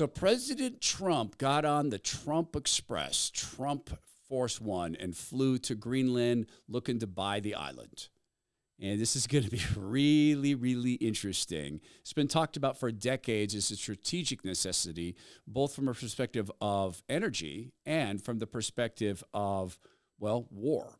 So President Trump got on the Trump Express, Trump Force One, and flew to Greenland looking to buy the island. And this is going to be really, really interesting. It's been talked about for decades as a strategic necessity, both from a perspective of energy and from the perspective of, well, war.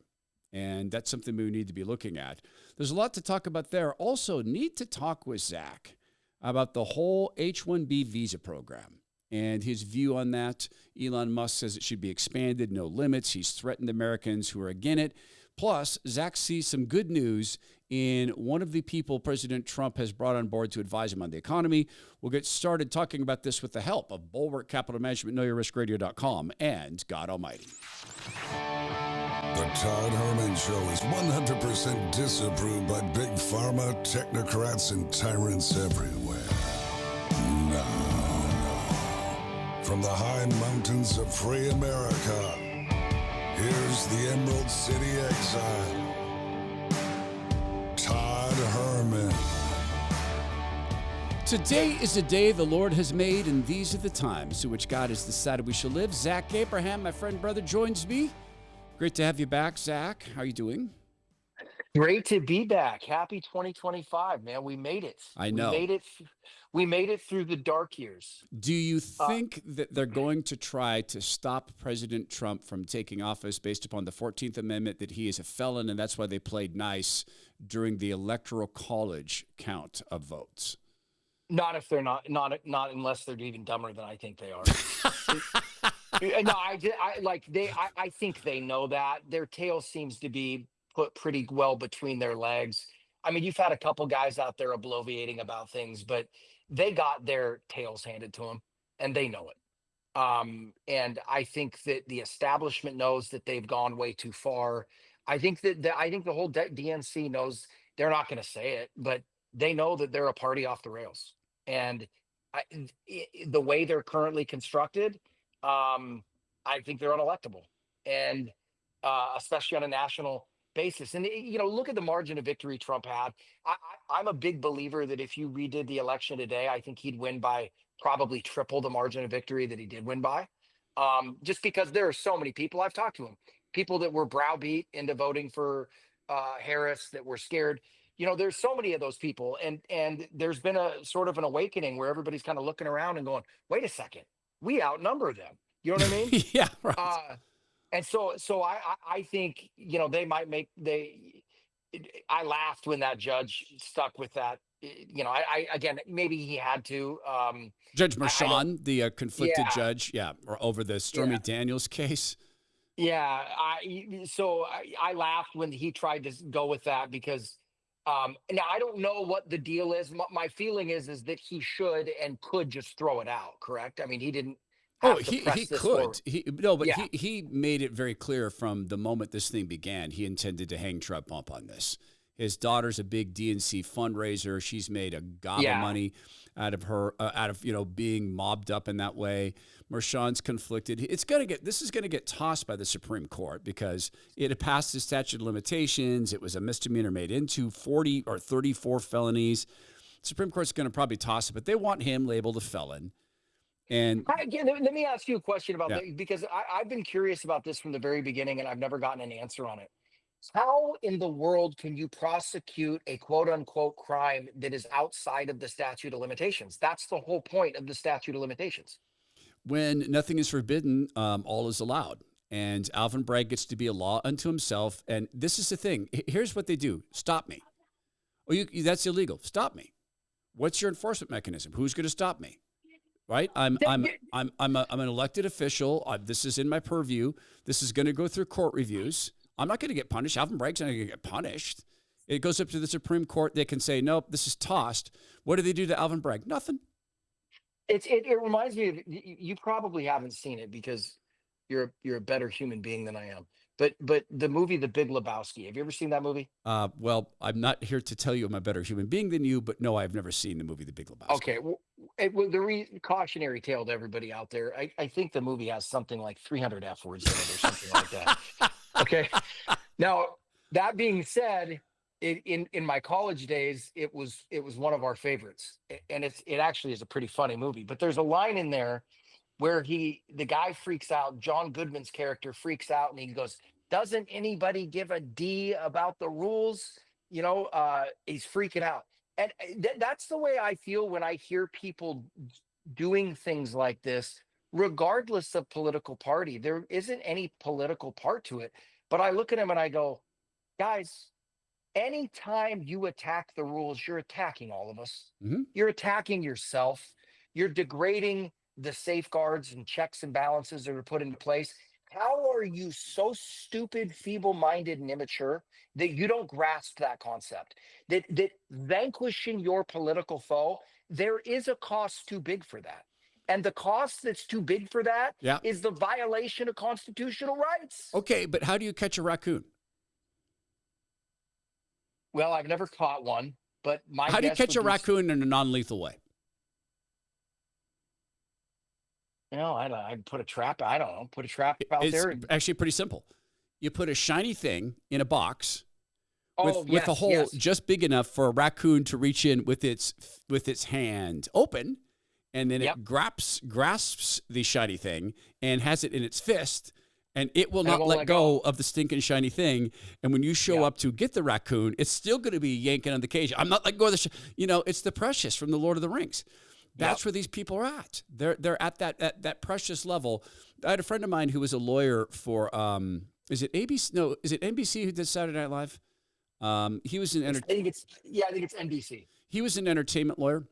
And that's something we need to be looking at. There's a lot to talk about there. Also, need to talk with Zach about the whole H1B Visa program and his view on that. Elon Musk says it should be expanded, no limits. He's threatened Americans who are against it. Plus, Zach sees some good news in one of the people President Trump has brought on board to advise him on the economy. We'll get started talking about this with the help of Bulwark Capital Management, KnowYourRiskRadio.com, and God Almighty. The Todd Herman Show is 100% disapproved by big pharma, technocrats, and tyrants everywhere. No. From the high mountains of free America, here's the Emerald City exile, Todd Herman. Today is a day the Lord has made, and these are the times to which God has decided we shall live. Zach Abraham, my friend, brother, joins me. Great to have you back, Zach. How are you doing? Great to be back. Happy 2025, man. We made it. I know. We made it through the dark years. Do you think that they're going to try to stop President Trump from taking office based upon the 14th Amendment, that he is a felon, and that's why they played nice during the Electoral College count of votes? Not if they're not unless they're even dumber than I think they are. No, I think they know that. Their tail seems to be put pretty well between their legs. I mean, you've had a couple guys out there bloviating about things, but they got their tails handed to them, and they know it. And I think that the establishment knows that they've gone way too far. I think the whole DNC knows. They're not going to say it, but they know that they're a party off the rails. And the way they're currently constructed, I think they're unelectable, and especially on a national basis. And look at the margin of victory Trump had. I'm a big believer that if you redid the election today, I think he'd win by probably triple the margin of victory that he did win by. Just because there are so many people, I've talked to them, people that were browbeat into voting for Harris, that were scared. There's so many of those people, and there's been a sort of an awakening where everybody's kind of looking around and going, wait a second, we outnumber them. You know what I mean? Yeah, right. And so I think, they might I laughed when that judge stuck with that. Again, maybe he had to. Judge Merchan, the conflicted judge, or over the Stormy Yeah. Daniels case. Yeah. I laughed when he tried to go with that because now I don't know what the deal is. My feeling is that he should and could just throw it out. Correct? I mean, he didn't. He could. He made it very clear from the moment this thing began, he intended to hang Trump up on this. His daughter's a big DNC fundraiser. She's made a gob of money out of being mobbed up in that way. Merchan's conflicted. This is gonna get tossed by the Supreme Court because it had passed the statute of limitations. It was a misdemeanor made into 40 or 34 felonies. Supreme Court's gonna probably toss it, but they want him labeled a felon. And let me ask you a question about that, because I've been curious about this from the very beginning, and I've never gotten an answer on it. How in the world can you prosecute a quote unquote crime that is outside of the statute of limitations? That's the whole point of the statute of limitations. when nothing is forbidden, all is allowed. And Alvin Bragg gets to be a law unto himself. And this is the thing. Here's what they do. Stop me. Oh, that's illegal. Stop me. What's your enforcement mechanism? Who's going to stop me? Right? I'm an elected official. This is in my purview. This is going to go through court reviews. I'm not going to get punished. Alvin Bragg's not going to get punished. It goes up to the Supreme Court. They can say, nope, this is tossed. What do they do to Alvin Bragg? Nothing. It reminds me of, you probably haven't seen it because you're a better human being than I am. But the movie The Big Lebowski, have you ever seen that movie? Well, I'm not here to tell you I'm a better human being than you, but no, I've never seen the movie The Big Lebowski. Okay, well, the cautionary tale to everybody out there, I think the movie has something like 300 F words in it or something like that. Okay. Now, that being said, in my college days, it was one of our favorites, and it actually is a pretty funny movie. But there's a line in there where the guy freaks out. John Goodman's character freaks out, and he goes, "Doesn't anybody give a D about the rules?" He's freaking out, and that's the way I feel when I hear people doing things like this, regardless of political party. There isn't any political part to it, but I look at him and I go, guys, anytime you attack the rules, you're attacking all of us. Mhm. You're attacking yourself. You're degrading the safeguards and checks and balances that are put into place. How are you so stupid, feeble-minded, and immature that you don't grasp that concept? That vanquishing your political foe, there is a cost too big for that. And the cost that's too big for that Yeah. is the violation of constitutional rights. Okay, but how do you catch a raccoon? Well, I've never caught one, but my How do you guess catch a would be, raccoon in a non-lethal way? I'd put a trap. I don't know. Put a trap out It's there. actually pretty simple. You put a shiny thing in a box Oh, with a yes, hole yes. just big enough for a raccoon to reach in with its hand open, and then Yep. it grasps the shiny thing and has it in its fist, and it will And it not won't let let go go. of the stinking shiny thing. And when you show Yep. up to get the raccoon, it's still going to be yanking on the cage. I'm not letting go of the it's the precious from the Lord of the Rings. That's Yep. where these people are at. They're at that precious level. I had a friend of mine who was a lawyer for is it ABC? No, is it NBC who did Saturday Night Live? He was an I think it's NBC. he was an entertainment lawyer,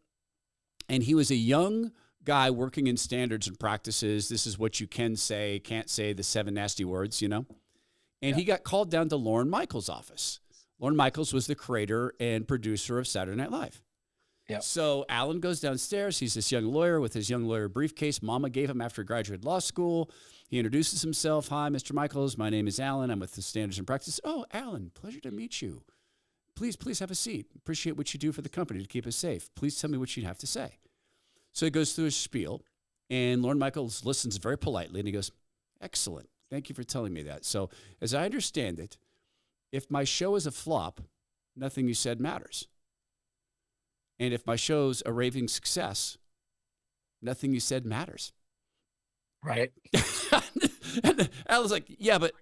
and he was a young guy working in standards and practices. This is what you can say, can't say, the 7 nasty words, And he got called down to Lorne Michaels' office. Lorne Michaels was the creator and producer of Saturday Night Live. Yep. So Alan goes downstairs. He's this young lawyer with his young lawyer briefcase Mama gave him after he graduated law school. He introduces himself. Hi, Mr. Michaels. My name is Alan. I'm with the Standards and Practice. Oh, Alan, pleasure to meet you. Please have a seat. Appreciate what you do for the company to keep us safe. Please tell me what you have to say. So he goes through his spiel, and Lorne Michaels listens very politely, and he goes, excellent. Thank you for telling me that. So as I understand it, if my show is a flop, nothing you said matters. And if my show's a raving success, nothing you said matters. Right. And Alan's like, yeah, but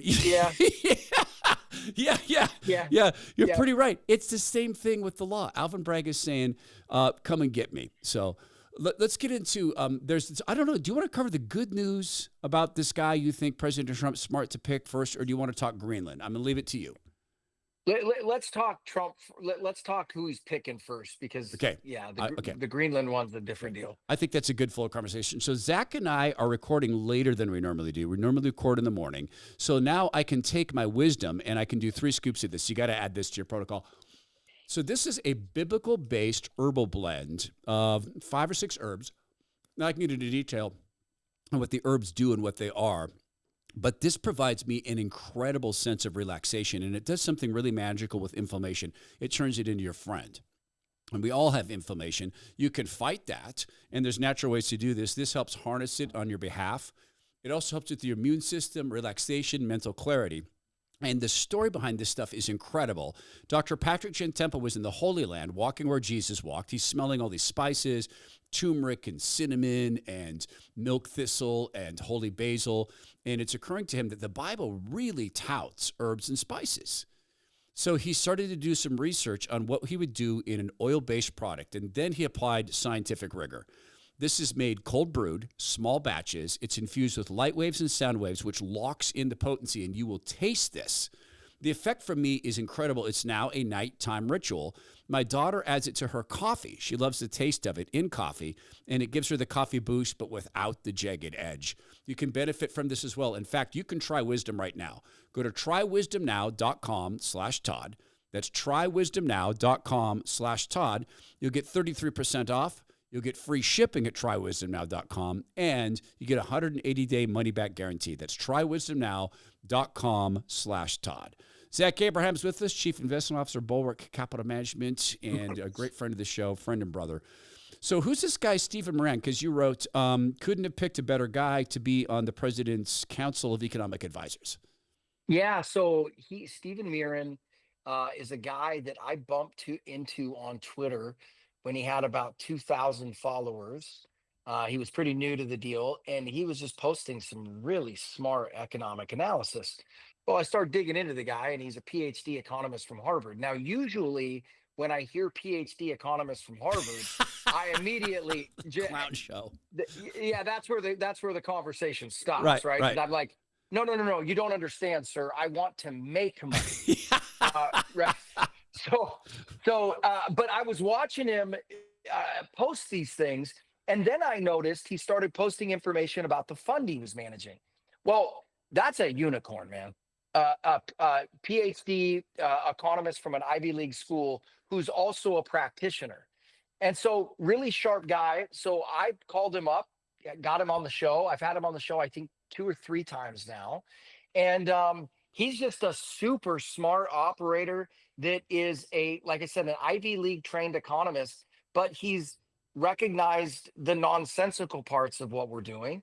Yeah. yeah. You're Yeah. pretty right. It's the same thing with the law. Alvin Bragg is saying, come and get me. So let's get into, I don't know, do you want to cover the good news about this guy you think President Trump's smart to pick first, or do you want to talk Greenland? I'm going to leave it to you. Let's talk Trump. Let's talk who he's picking first, because Okay. the Greenland one's a different deal. I think that's a good flow conversation. So Zach and I are recording later than we normally do. We normally record in the morning. So now I can take my wisdom and I can do 3 scoops of this. You got to add this to your protocol. So this is a biblical-based herbal blend of 5 or 6 herbs. Now I can get into detail on what the herbs do and what they are. But this provides me an incredible sense of relaxation, and it does something really magical with inflammation. It turns it into your friend. And we all have inflammation. You can fight that, and there's natural ways to do this. This helps harness it on your behalf. It also helps with your immune system, relaxation, mental clarity. And the story behind this stuff is incredible. Dr. Patrick Gentempa was in the Holy Land, walking where Jesus walked. He's smelling all these spices, turmeric and cinnamon and milk thistle and holy basil. And it's occurring to him that the Bible really touts herbs and spices. So he started to do some research on what he would do in an oil-based product. And then he applied scientific rigor. This is made cold brewed, small batches. It's infused with light waves and sound waves, which locks in the potency, and you will taste this. The effect for me is incredible. It's now a nighttime ritual. My daughter adds it to her coffee. She loves the taste of it in coffee, and it gives her the coffee boost, but without the jagged edge. You can benefit from this as well. In fact, you can try Wisdom right now. Go to trywisdomnow.com/Todd. That's trywisdomnow.com/Todd. You'll get 33% off. You'll get free shipping at trywisdomnow.com, and you get a 180-day money-back guarantee. That's trywisdomnow.com/Todd. Zach Abraham's with us, Chief Investment Officer, Bulwark Capital Management, and a great friend of the show, friend and brother. So who's this guy, Stephen Moran? Because you wrote, couldn't have picked a better guy to be on the President's Council of Economic Advisors. Yeah, so Stephen Mirren is a guy that I bumped into on Twitter when he had about 2,000 followers. He was pretty new to the deal, and he was just posting some really smart economic analysis. Well, I started digging into the guy, and he's a PhD economist from Harvard. Now, usually when I hear PhD economist from Harvard, I immediately, Clown show. yeah, that's where the conversation Right, stops, right? Because right. I'm like, no, no, no, no, you don't understand, sir. I want to make money. Right. So, but I was watching him post these things, and then I noticed he started posting information about the fund he was managing. Well, that's a unicorn, man. PhD economist from an Ivy League school who's also a practitioner. And so, really sharp guy. So I called him up, got him on the show. I've had him on the show, I think, two or three times now. And he's just a super smart operator that is like I said, an Ivy League trained economist, but he's recognized the nonsensical parts of what we're doing.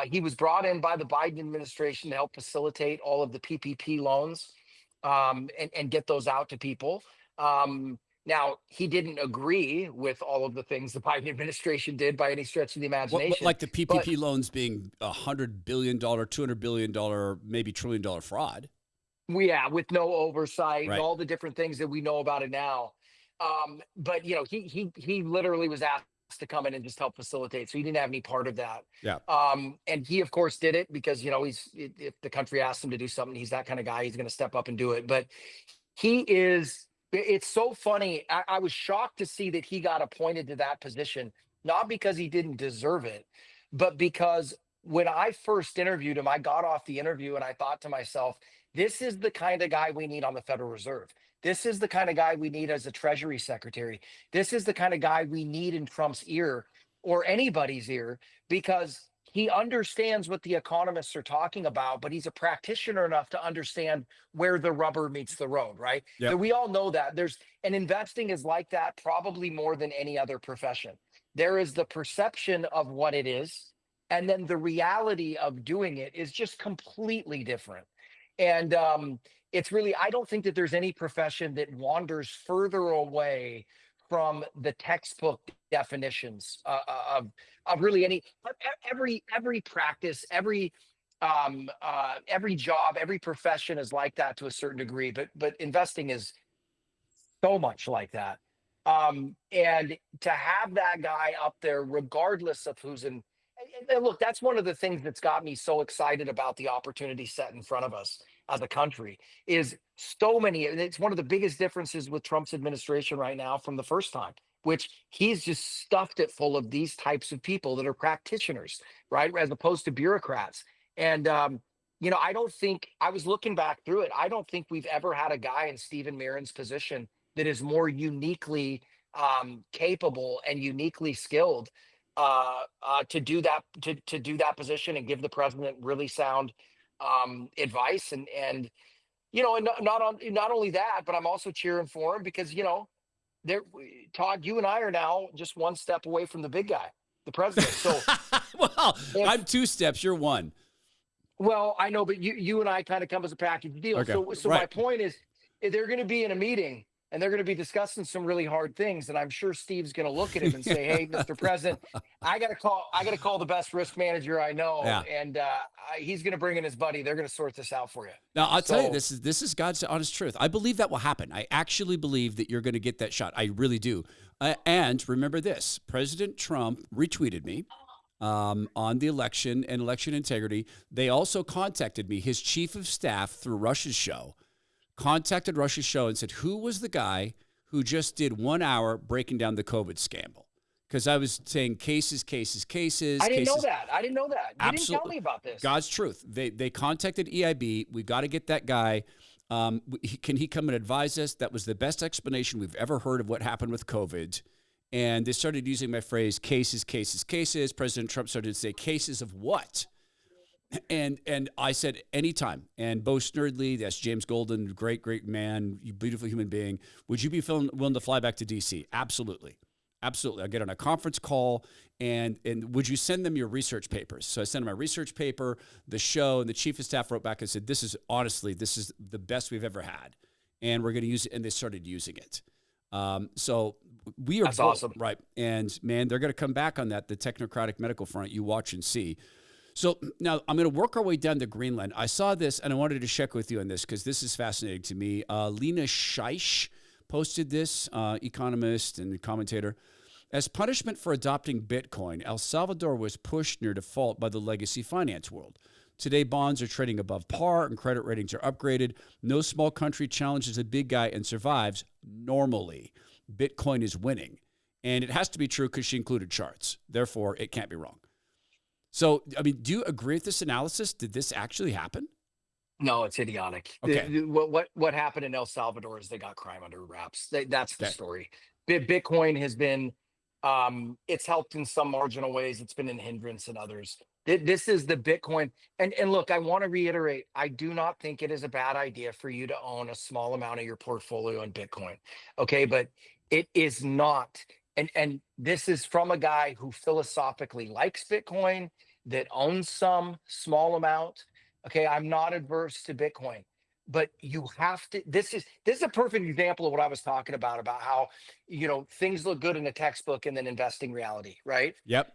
He was brought in by the Biden administration to help facilitate all of the PPP loans and get those out to people. Now, he didn't agree with all of the things the Biden administration did by any stretch of the What, imagination. like the But PPP loans being $100 billion, $200 billion, maybe $1 trillion fraud. yeah, with no oversight and Right. all the different things that we know about it now. But he literally was asked to come in and just help facilitate, so he didn't have any part of that. Yeah. And he, of course, did it because if the country asked him to do something, he's that kind of guy. He's going to step up and do it. But he is. It's so funny. I was shocked to see that he got appointed to that position, not because he didn't deserve it, but because when I first interviewed him, I got off the interview and I thought to myself, this is the kind of guy we need on the Federal Reserve. This is the kind of guy we need as a Treasury Secretary. This is the kind of guy we need in Trump's ear or anybody's ear because he understands what the economists are talking about, but he's a practitioner enough to understand where the rubber meets the road, right? Yep. And we all know that and investing is like that probably more than any other profession. There is the perception of what it is, and then the reality of doing it is just completely different. And it's really, I don't think that there's any profession that wanders further away from the textbook definitions of really every practice, every job, every profession is like that to a certain degree. But investing is so much like that. And to have that guy up there, regardless of who's in, and look, that's one of the things that's got me so excited about the opportunity set in front of us as a country is so many. And it's one of the biggest differences with Trump's administration right now from the first time, which he's just stuffed it full of these types of people that are practitioners, right? As opposed to bureaucrats. And, I don't think I was looking back through it. I don't think we've ever had a guy in Stephen Mirren's position that is more uniquely capable and uniquely skilled to do that to do that position and give the president really sound advice and not only that, but I'm also cheering for him because there Todd, you and I are now just one step away from the big guy, the president. So Well, I'm 2 steps. You're 1. well, I know, but you and I kind of come as a package deal. Okay. So Right. my point is, they're going to be in a meeting and they're going to be discussing some really hard things. And I'm sure Steve's going to look at him and say, "Hey, Mr. President, I got to call the best risk manager I know, Yeah. and he's going to bring in his buddy. They're going to sort this out for you." Now, I'll tell you, So this is God's honest truth. I believe that will happen. I actually believe that you're going to get that shot. I really do. And remember this, President Trump retweeted me on the election and election integrity. They also contacted me. His chief of staff through Rush's show contacted Rush's show and said, who was the guy who just did 1 hour breaking down the COVID scandal? Because I was saying cases. I didn't know that. I didn't know that. You didn't tell Absolutely. me about this. God's truth. They contacted EIB. We got to get that guy. Can he come and advise us? That was the best explanation we've ever heard of what happened with COVID. And they started using my phrase, cases. President Trump started to say, cases of what? And I said, anytime. And Bo Snerdley, that's James Golden, great man, you beautiful human being. Would you be willing to fly back to D.C.? Absolutely. Absolutely. I'll get on a conference call and would you send them your research papers? So I sent them my research paper, the show, and the chief of staff wrote back and said, this is the best we've ever had. And we're going to use it. And they started using it. So we are That's awesome. Right. And man, they're going to come back on that, the technocratic medical front. You watch and see. So now I'm going to work our way down to Greenland. I saw this and I wanted to check with you on this because this is fascinating to me. Lena Scheich posted this, economist and commentator. As punishment for adopting Bitcoin, El Salvador was pushed near default by the legacy finance world. Today, bonds are trading above par and credit ratings are upgraded. No small country challenges a big guy and survives normally. Bitcoin is winning. And it has to be true because she included charts. Therefore, it can't be wrong. So, I mean, do you agree with this analysis? Did this actually happen? No, it's idiotic. Okay. What happened in El Salvador is they got crime under wraps. That's the story. Bitcoin has been, it's helped in some marginal ways. It's been an hindrance in others. This is the Bitcoin. And look, I want to reiterate, I do not think it is a bad idea for you to own a small amount of your portfolio in Bitcoin. Okay. But it is not. And this is from a guy who philosophically likes Bitcoin, that owns some small amount. Okay. I'm not adverse to Bitcoin, but you have to, this is a perfect example of what I was talking about how, things look good in a textbook and then investing reality. Right. Yep.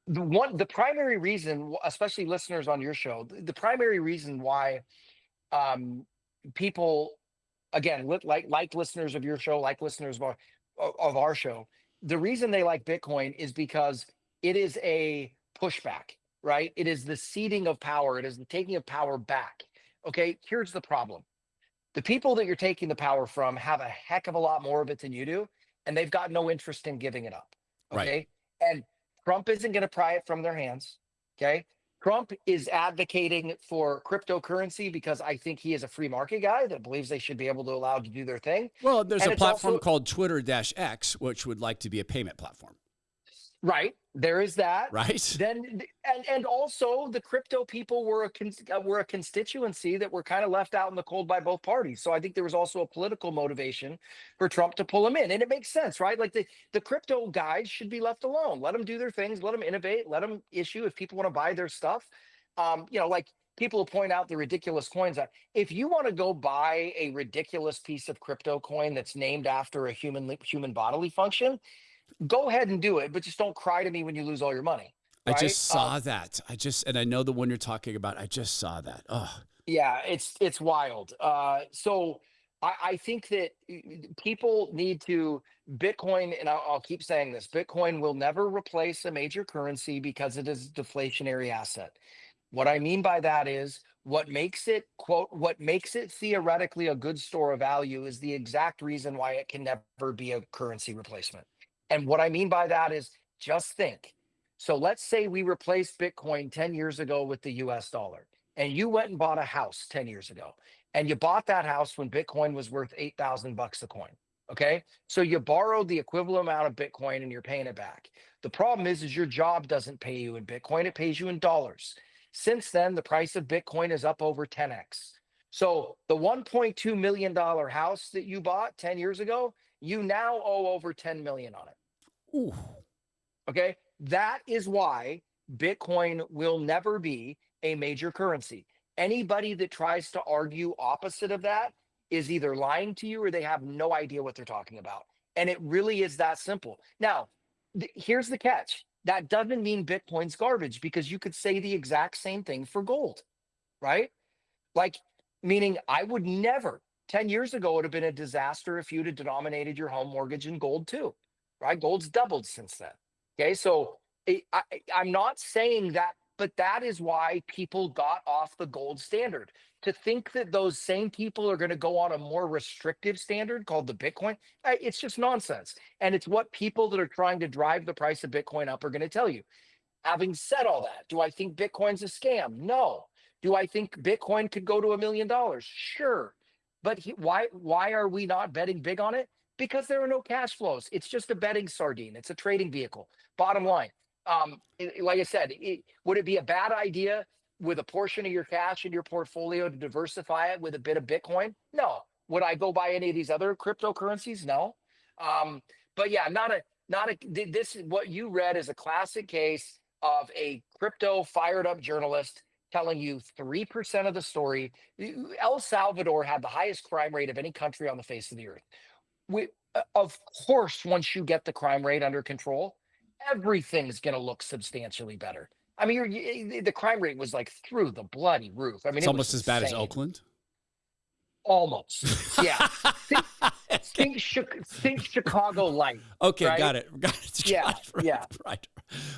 The primary reason, especially listeners on your show, the primary reason why people, again, like listeners of your show, like listeners of our show, the reason they like Bitcoin is because it is a pushback, right? It is the ceding of power. It is the taking of power back. Okay, here's the problem. The people that you're taking the power from have a heck of a lot more of it than you do, and they've got no interest in giving it up. Okay. Right. And Trump isn't going to pry it from their hands. Okay. Trump is advocating for cryptocurrency because I think he is a free market guy that believes they should be able to allow to do their thing. Well, there's a platform called Twitter-X, which would like to be a payment platform. Right. There is that. Right. Then, and also the crypto people were a constituency that were kind of left out in the cold by both parties. So I think there was also a political motivation for Trump to pull them in. And it makes sense, right? Like the crypto guys should be left alone. Let them do their things. Let them innovate. Let them issue if people want to buy their stuff. Like people will point out the ridiculous coins. If you want to go buy a ridiculous piece of crypto coin that's named after a human bodily function, go ahead and do it, but just don't cry to me when you lose all your money. Right? I just saw that. And I know the one you're talking about. I just saw that. Oh, yeah, it's wild. So I think that people need to Bitcoin, and I'll keep saying this, Bitcoin will never replace a major currency because it is a deflationary asset. What I mean by that is what makes it, quote, what makes it theoretically a good store of value is the exact reason why it can never be a currency replacement. And what I mean by that is just think. So let's say we replaced Bitcoin 10 years ago with the US dollar, and you went and bought a house 10 years ago, and you bought that house when Bitcoin was worth $8,000 a coin. Okay. So you borrowed the equivalent amount of Bitcoin and you're paying it back. The problem is your job doesn't pay you in Bitcoin. It pays you in dollars. Since then, the price of Bitcoin is up over 10x. So the $1.2 million house that you bought 10 years ago, you now owe over 10 million on it. Ooh. Okay. That is why Bitcoin will never be a major currency. Anybody that tries to argue opposite of that is either lying to you or they have no idea what they're talking about. And it really is that simple. Now, here's the catch. That doesn't mean Bitcoin's garbage, because you could say the exact same thing for gold, right? Like, meaning I would never, 10 years ago, it would have been a disaster if you'd have denominated your home mortgage in gold too. Right? Gold's doubled since then. Okay. So I'm not saying that, but that is why people got off the gold standard. To think that those same people are going to go on a more restrictive standard called the Bitcoin, it's just nonsense. And it's what people that are trying to drive the price of Bitcoin up are going to tell you. Having said all that, do I think Bitcoin's a scam? No. Do I think Bitcoin could go to $1 million? Sure. But why are we not betting big on it? Because there are no cash flows. It's just a betting sardine. It's a trading vehicle. Bottom line, like I said, would it be a bad idea with a portion of your cash in your portfolio to diversify it with a bit of Bitcoin? No. Would I go buy any of these other cryptocurrencies? No. But yeah, this is what you read is a classic case of a crypto fired up journalist telling you 3% of the story. El Salvador had the highest crime rate of any country on the face of the earth. Of course, once you get the crime rate under control, everything's going to look substantially better. I mean, the crime rate was like through the bloody roof. I mean, It's it almost was as bad as insane. Oakland. Almost, yeah. Think Chicago light. Okay, right? got it. Yeah, yeah. Right.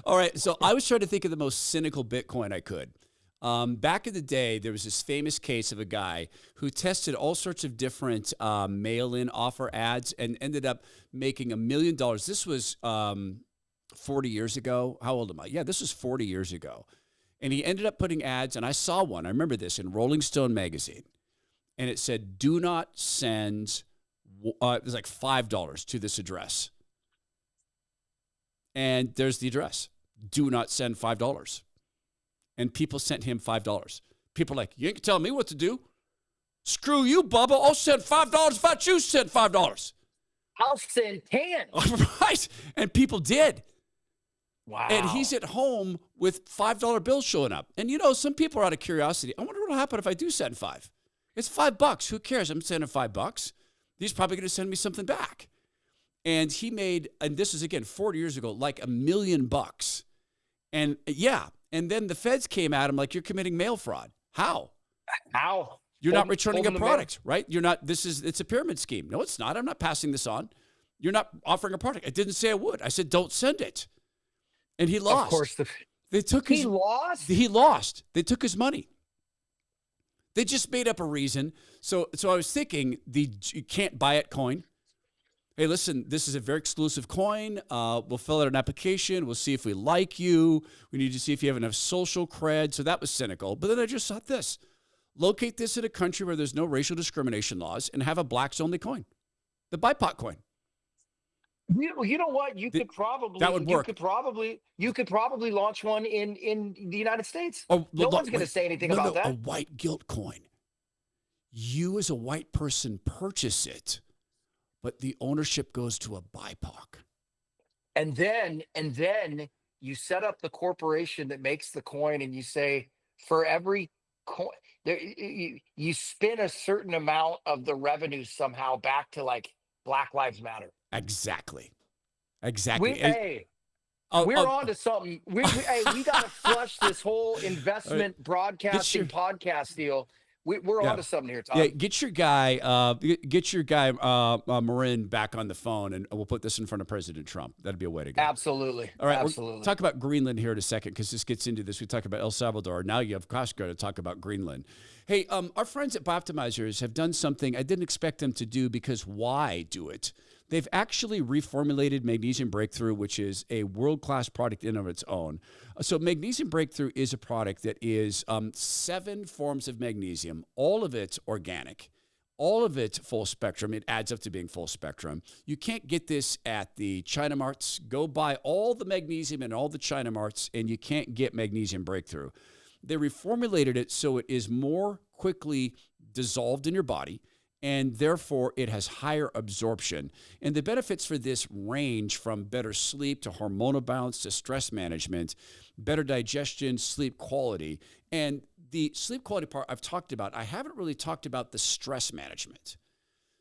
All right. So I was trying to think of the most cynical Bitcoin I could. Back in the day, there was this famous case of a guy who tested all sorts of different mail-in offer ads and ended up making $1 million. This was 40 years ago. How old am I? Yeah, this was 40 years ago. And he ended up putting ads, and I saw one. I remember this in Rolling Stone magazine. And it said, do not send, it was like $5 to this address. And there's the address. Do not send $5. And people sent him $5. People are like, you ain't telling me what to do. Screw you, Bubba. I'll send $5 if I choose to send $5. I'll send 10. Right. And people did. Wow. And he's at home with $5 bills showing up. And, you know, some people are out of curiosity. I wonder what will happen if I do send 5. It's $5. Who cares? I'm sending $5. He's probably going to send me something back. And he made, and this is again 40 years ago, like $1 million. And yeah, and then the feds came at him like, you're committing mail fraud. How? You're not returning a product, right? You're not. It's a pyramid scheme. No, it's not. I'm not passing this on. You're not offering a product. I didn't say I would. I said don't send it. And he lost. Of course, he lost. He lost. They took his money. They just made up a reason. So I was thinking you can't buy it coin. Hey, listen, this is a very exclusive coin. We'll fill out an application. We'll see if we like you. We need to see if you have enough social cred. So that was cynical. But then I just thought this. Locate this in a country where there's no racial discrimination laws and have a blacks only coin. The BIPOC coin. You know what? That would work. You could probably launch one in the United States. Oh, no one's going to say anything about that. A white guilt coin. You as a white person purchase it, but the ownership goes to a BIPOC. And then you set up the corporation that makes the coin, and you say for every coin, you spin a certain amount of the revenue somehow back to like Black Lives Matter. Exactly. We're on to something. We got to flush this whole investment broadcasting podcast deal. We're on to something here, Tom. Yeah, get your guy, Marin back on the phone, and we'll put this in front of President Trump. That'd be a way to go. Absolutely. All right, absolutely. We'll talk about Greenland here in a second because this gets into this. We talk about El Salvador. Now you have Costco to talk about Greenland. Hey, our friends at Bioptimizers have done something I didn't expect them to do because why do it? They've actually reformulated Magnesium Breakthrough, which is a world-class product in of its own. So Magnesium Breakthrough is a product that is 7 forms of magnesium, all of it organic, all of it full spectrum. It adds up to being full spectrum. You can't get this at the China Marts. Go buy all the magnesium in all the China Marts, and you can't get Magnesium Breakthrough. They reformulated it so it is more quickly dissolved in your body, and therefore it has higher absorption. And the benefits for this range from better sleep to hormonal balance to stress management, better digestion, sleep quality. And the sleep quality part I've talked about. I haven't really talked about the stress management.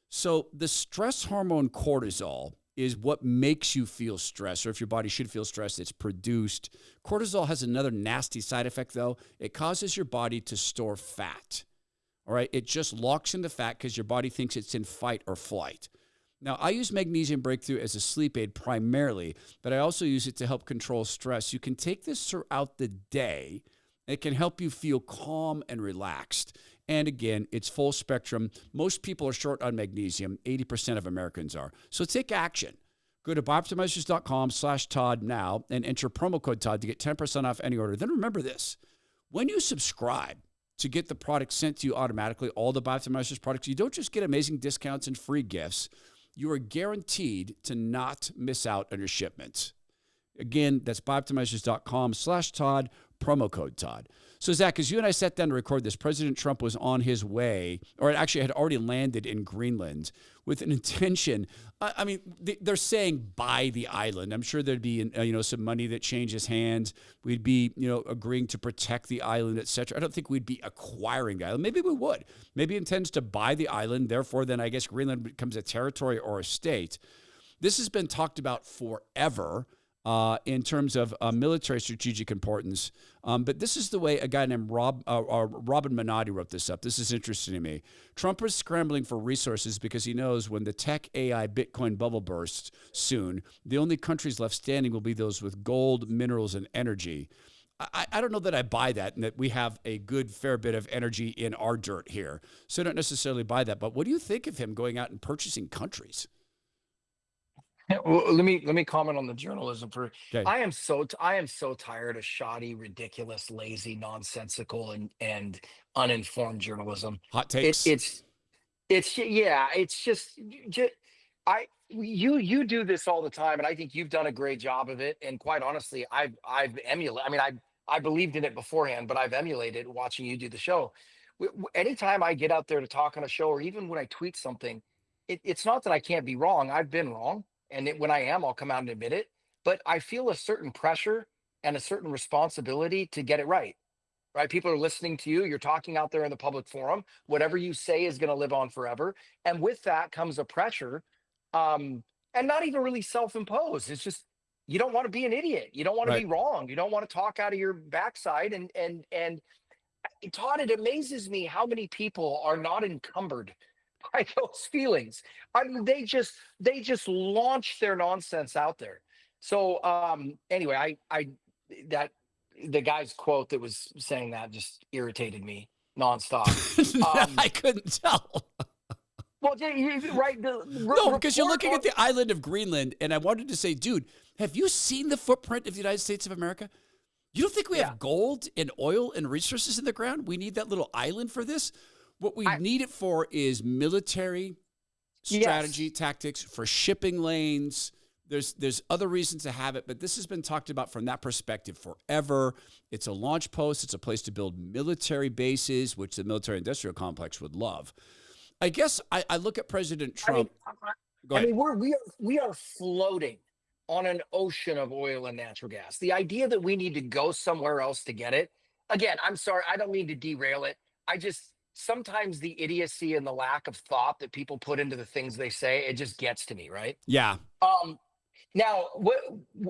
So the stress hormone cortisol is what makes you feel stressed, or if your body should feel stressed, it's produced. Cortisol has another nasty side effect, though. It causes your body to store fat. All right, it just locks into fat because your body thinks it's in fight or flight. Now, I use Magnesium Breakthrough as a sleep aid primarily, but I also use it to help control stress. You can take this throughout the day. It can help you feel calm and relaxed. And again, it's full spectrum. Most people are short on magnesium. 80% of Americans are. So take action. Go to bioptimizers.com/Todd now and enter promo code Todd to get 10% off any order. Then remember this. When you subscribe to get the product sent to you automatically, all the Bioptimizers products, you don't just get amazing discounts and free gifts. You are guaranteed to not miss out on your shipments. Again, that's bioptimizers.com/Todd, promo code, Todd. So, Zach, as you and I sat down to record this, President Trump was on his way, or actually had already landed in Greenland with an intention. I mean, they're saying buy the island. I'm sure there'd be, some money that changes hands. We'd be, agreeing to protect the island, et cetera. I don't think we'd be acquiring the island. Maybe we would. Maybe he intends to buy the island. Therefore, then I guess Greenland becomes a territory or a state. This has been talked about forever. In terms of military strategic importance. But this is the way a guy named Robin Minotti wrote this up. This is interesting to me. Trump is scrambling for resources because he knows when the tech, AI, Bitcoin bubble bursts soon, the only countries left standing will be those with gold, minerals, and energy. I don't know that I buy that and that we have a good fair bit of energy in our dirt here. So I don't necessarily buy that. But what do you think of him going out and purchasing countries? Well, let me comment on the journalism for. Okay. I am so tired of shoddy, ridiculous, lazy, nonsensical, and uninformed journalism. Hot takes. It's just you do this all the time, and I think you've done a great job of it. And quite honestly, I've emulated. I mean, I believed in it beforehand, but I've emulated watching you do the show. Anytime I get out there to talk on a show, or even when I tweet something, it's not that I can't be wrong. I've been wrong. And when I am, I'll come out and admit it. But I feel a certain pressure and a certain responsibility to get it right. Right? People are listening to you. You're talking out there in the public forum. Whatever you say is going to live on forever. And with that comes a pressure, and not even really self-imposed. It's just you don't want to be an idiot. You don't want to be wrong. You don't want to talk out of your backside. And Todd, it amazes me how many people are not encumbered by those feelings. I mean, they just launch their nonsense out there. So anyway, that the guy's quote that was saying that just irritated me nonstop. I couldn't tell. Well, right. No, because you're looking at the island of Greenland, and I wanted to say, dude, have you seen the footprint of the United States of America? You don't think we have gold and oil and resources in the ground? We need that little island for this? What we need it for is military strategy, tactics, for shipping lanes. There's other reasons to have it, but this has been talked about from that perspective forever. It's a launch post. It's a place to build military bases, which the military industrial complex would love. I guess I look at President Trump. We are floating on an ocean of oil and natural gas. The idea that we need to go somewhere else to get it. Again, I'm sorry. I don't mean to derail it. Sometimes the idiocy and the lack of thought that people put into the things they say, it just gets to me, right? Yeah. Now,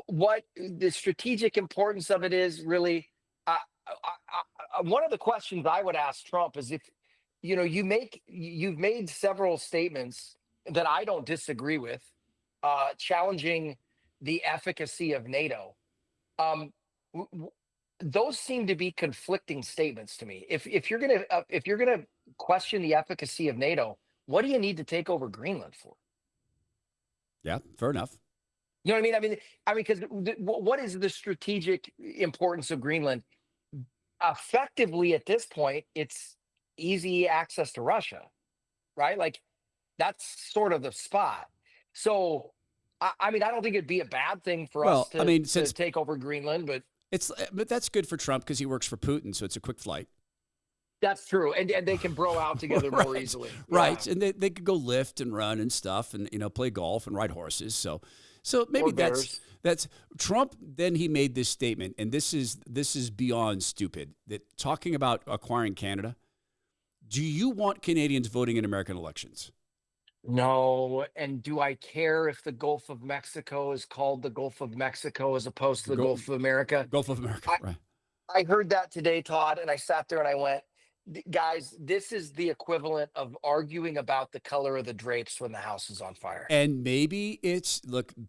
what the strategic importance of it is really, one of the questions I would ask Trump is if, you've made several statements that I don't disagree with, challenging the efficacy of NATO. Those seem to be conflicting statements to me. If you're gonna question the efficacy of NATO, what do you need to take over Greenland for? Yeah, fair enough. You know what I mean? Because what is the strategic importance of Greenland? Effectively, at this point, it's easy access to Russia, right? Like that's sort of the spot. So, I don't think it'd be a bad thing for us to take over Greenland, but. But that's good for Trump because he works for Putin, so it's a quick flight. That's true, and they can bro out together more easily. Right, and they could go lift and run and stuff, and play golf and ride horses. So maybe that's Trump. Then he made this statement, and this is beyond stupid. That talking about acquiring Canada. Do you want Canadians voting in American elections? No, and do I care if the Gulf of Mexico is called the Gulf of Mexico as opposed to the Gulf of America? Gulf of America, right. I heard that today, Todd, and I sat there and I went, guys, this is the equivalent of arguing about the color of the drapes when the house is on fire. And maybe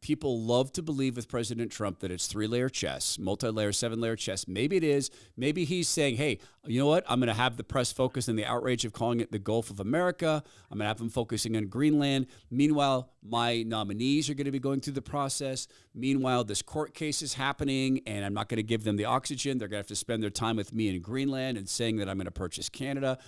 people love to believe with President Trump that it's 3-layer chess, multi-layer, 7-layer chess. Maybe it is. Maybe he's saying, hey, you know what? I'm going to have the press focus on the outrage of calling it the Gulf of America. I'm going to have them focusing on Greenland. Meanwhile, my nominees are going to be going through the process. Meanwhile, this court case is happening, and I'm not going to give them the oxygen. They're going to have to spend their time with me in Greenland and saying that I'm going to purchase Canada.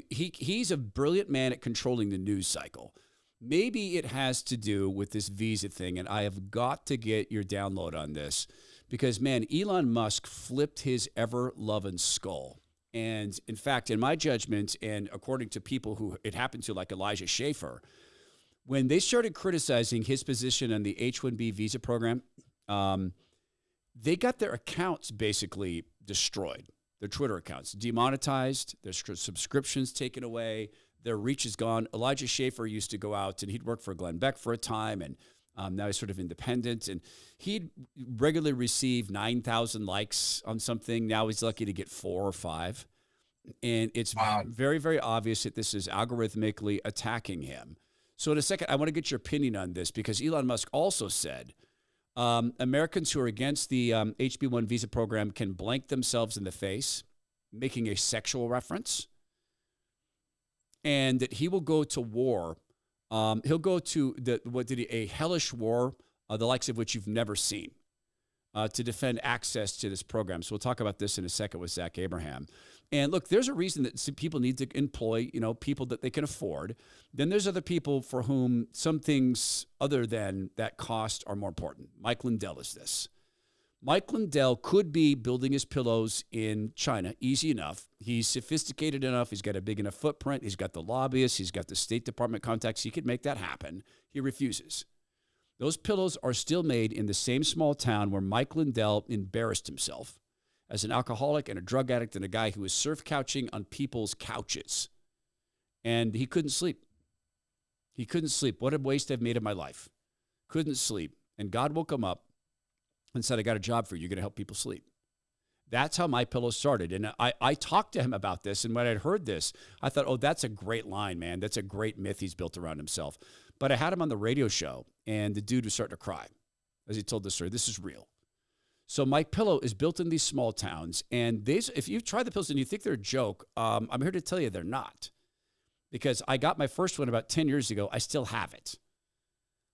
He's a brilliant man at controlling the news cycle. Maybe it has to do with this visa thing, and I have got to get your download on this because, man, Elon Musk flipped his ever-loving skull. And, in fact, in my judgment, and according to people who it happened to, like Elijah Schaffer, when they started criticizing his position on the H-1B visa program, they got their accounts basically destroyed, their Twitter accounts demonetized, their subscriptions taken away, their reach is gone. Elijah Schaffer used to go out, and he'd work for Glenn Beck for a time, and now he's sort of independent, and he'd regularly receive 9,000 likes on something. Now he's lucky to get 4 or 5. And it's very, very obvious that this is algorithmically attacking him. So in a second, I want to get your opinion on this, because Elon Musk also said Americans who are against the HB1 visa program can blank themselves in the face, making a sexual reference, and that he will go to war. He'll go to a hellish war, the likes of which you've never seen, to defend access to this program. So we'll talk about this in a second with Zach Abraham. And look, there's a reason that some people need to employ, people that they can afford. Then there's other people for whom some things other than that cost are more important. Mike Lindell is this. Mike Lindell could be building his pillows in China, easy enough. He's sophisticated enough. He's got a big enough footprint. He's got the lobbyists. He's got the State Department contacts. He could make that happen. He refuses. Those pillows are still made in the same small town where Mike Lindell embarrassed himself as an alcoholic and a drug addict and a guy who was surf couching on people's couches. And he couldn't sleep. He couldn't sleep. What a waste I've made of my life. Couldn't sleep. And God woke him up and said, I got a job for you. You're going to help people sleep. That's how My Pillow started. And I talked to him about this. And when I'd heard this, I thought, oh, that's a great line, man. That's a great myth he's built around himself. But I had him on the radio show, and the dude was starting to cry as he told the story. This is real. So My Pillow is built in these small towns. And these, if you try the pills and you think they're a joke, I'm here to tell you they're not. Because I got my first one about 10 years ago. I still have it.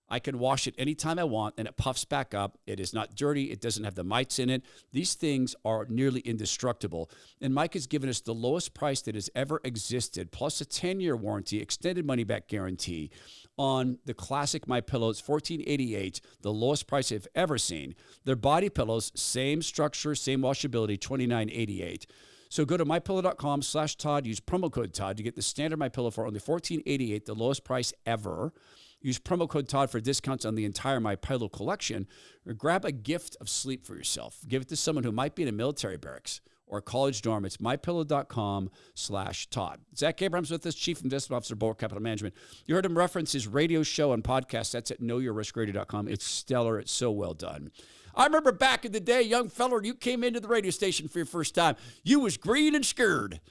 I can wash it anytime I want, and it puffs back up. It is not dirty. It doesn't have the mites in it. These things are nearly indestructible. And Mike has given us the lowest price that has ever existed, plus a 10-year warranty, extended money-back guarantee on the classic My Pillows, $14.88, the lowest price I've ever seen. Their body pillows, same structure, same washability, $29.88. So go to mypillow.com/Todd. Use promo code Todd to get the standard My Pillow for only $14.88, the lowest price ever. Use promo code Todd for discounts on the entire My Pillow collection. Or grab a gift of sleep for yourself. Give it to someone who might be in a military barracks or a college dorm. It's mypillow.com/Todd. Zach Abrams with us, Chief Investment Officer, Bulwark Capital Management. You heard him reference his radio show and podcast. That's at knowyourriskradio.com. It's stellar. It's so well done. I remember back in the day, young fella, you came into the radio station for your first time. You was green and scared.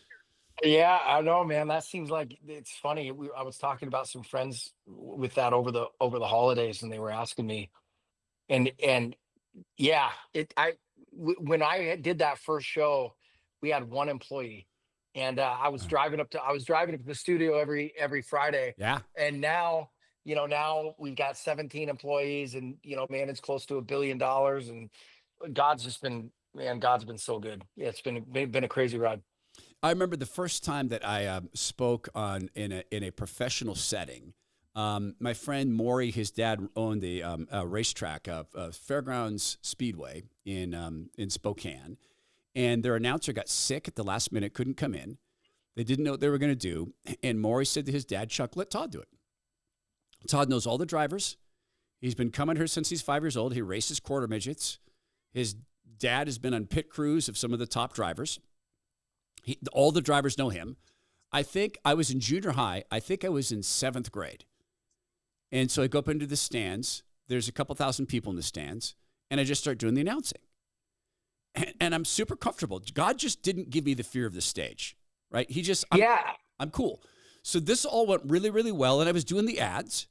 Yeah, I know, man. That seems like it's funny. I was talking about some friends with that over the holidays, and they were asking me, and yeah, when I did that first show, we had one employee, and I was driving up to the studio every Friday. Yeah, and now now we've got 17 employees, and man, it's close to $1 billion, and God's been so good. Yeah, it's been a crazy ride. I remember the first time that I spoke in a professional setting. My friend Maury, his dad owned a racetrack, Fairgrounds Speedway in Spokane, and their announcer got sick at the last minute, couldn't come in. They didn't know what they were going to do, and Maury said to his dad, Chuck, let Todd do it. Todd knows all the drivers. He's been coming here since he's 5 years old. He races quarter midgets. His dad has been on pit crews of some of the top drivers. All the drivers know him. I think I was in junior high. I think I was in 7th grade. And so I go up into the stands. There's a couple thousand people in the stands. And I just start doing the announcing. And I'm super comfortable. God just didn't give me the fear of the stage, right? I'm cool. So this all went really, really well. And I was doing the ads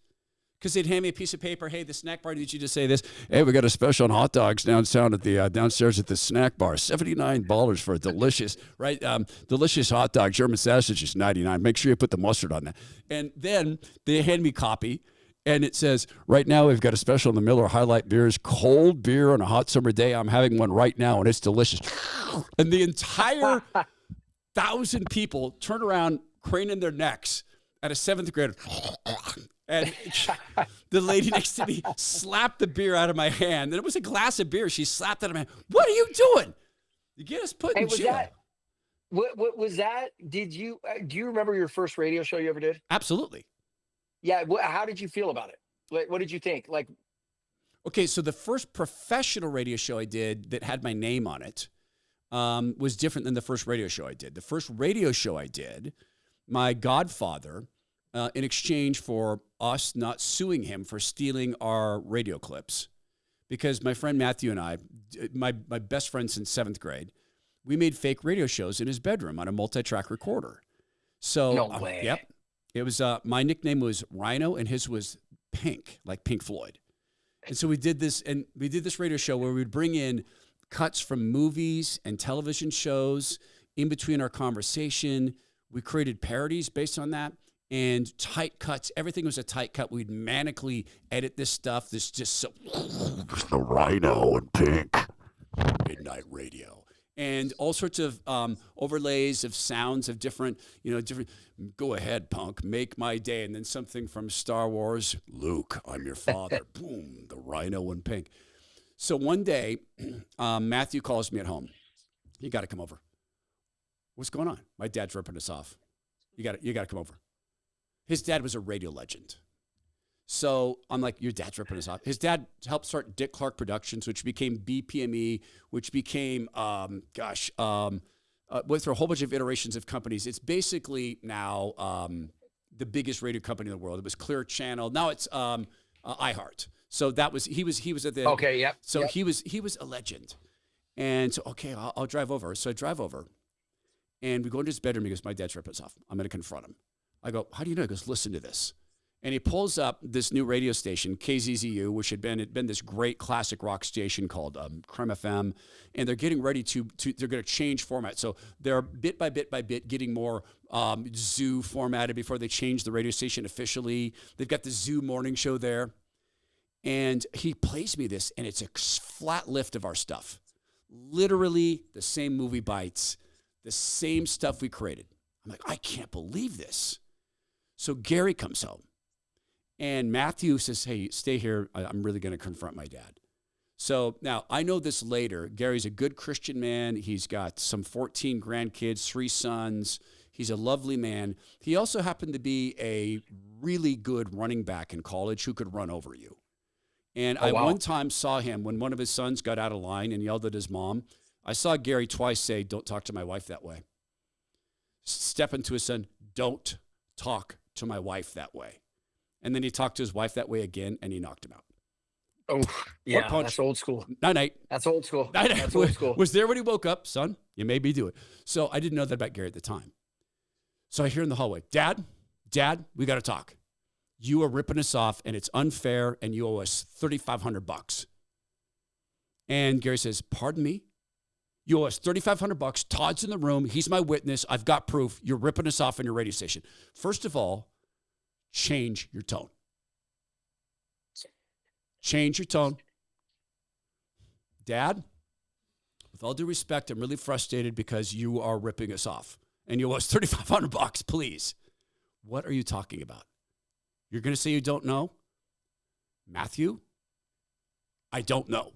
because they'd hand me a piece of paper. Hey, the snack bar needs you to say this. Hey, we got a special on hot dogs downstairs at the snack bar. $79 for a delicious, right? Delicious hot dog. German sausage is $99. Make sure you put the mustard on that. And then they hand me copy. And it says, right now, we've got a special on the Miller High Life beers, cold beer on a hot summer day. I'm having one right now, and it's delicious. And the entire 1,000 people turn around, craning their necks at a 7th grader. And the lady next to me slapped the beer out of my hand. And it was a glass of beer. She slapped it out of my hand. What are you doing? You get us put in jail. What was that? Did you do you remember your first radio show you ever did? Absolutely. Yeah. How did you feel about it? What did you think? Like, okay, so the first professional radio show I did that had my name on it was different than the first radio show I did. The first radio show I did, my godfather, in exchange for us not suing him for stealing our radio clips, because my friend Matthew and I, my best friend since 7th grade, we made fake radio shows in his bedroom on a multi-track recorder. So, no way. Yep. It was, my nickname was Rhino and his was Pink, like Pink Floyd. And so we did this radio show where we'd bring in cuts from movies and television shows in between our conversation. We created parodies based on that and tight cuts. Everything was a tight cut. We'd manically edit this stuff. This just so The Rhino and Pink. midnight radio. And all sorts of overlays of sounds of different, go ahead, punk, make my day. And then something from Star Wars, Luke, I'm your father. Boom, the Rhino and Pink. So one day, Matthew calls me at home. You got to come over. What's going on? My dad's ripping us off. You got to come over. His dad was a radio legend. So I'm like, your dad's ripping us off. His dad helped start Dick Clark Productions, which became BPME, which became, went through a whole bunch of iterations of companies. It's basically now the biggest radio company in the world. It was Clear Channel. Now it's iHeart. So that was he was at the okay, yep. So yep. he was a legend, and so okay, I'll drive over. So I drive over, and we go into his bedroom. He goes, my dad's ripping us off. I'm going to confront him. I go, how do you know? He goes, listen to this. And he pulls up this new radio station, KZZU, which had been this great classic rock station called Creme FM, and they're getting ready they're going to change format. So they're bit by bit getting more zoo formatted before they change the radio station officially. They've got the Zoo morning show there, and he plays me this, and it's a flat lift of our stuff, literally the same movie bites, the same stuff we created. I'm like, I can't believe this. So Gary comes home. And Matthew says, hey, stay here. I'm really going to confront my dad. So now I know this later. Gary's a good Christian man. He's got some 14 grandkids, 3 sons. He's a lovely man. He also happened to be a really good running back in college who could run over you. And I one time saw him when one of his sons got out of line and yelled at his mom. I saw Gary twice say, don't talk to my wife that way. Step into his son, don't talk to my wife that way. And then he talked to his wife that way again, and he knocked him out. Oh, yeah, that's old school. Night. That's old school. That's old school. Was there when he woke up, son? You made me do it. So I didn't know that about Gary at the time. So I hear in the hallway, Dad, we got to talk. You are ripping us off, and it's unfair, and you owe us $3,500. And Gary says, pardon me? You owe us $3,500. Todd's in the room. He's my witness. I've got proof. You're ripping us off on your radio station. First of all, change your tone. Change your tone. Dad, with all due respect, I'm really frustrated because you are ripping us off. And you owe us $3,500, please. What are you talking about? You're going to say you don't know? Matthew, I don't know.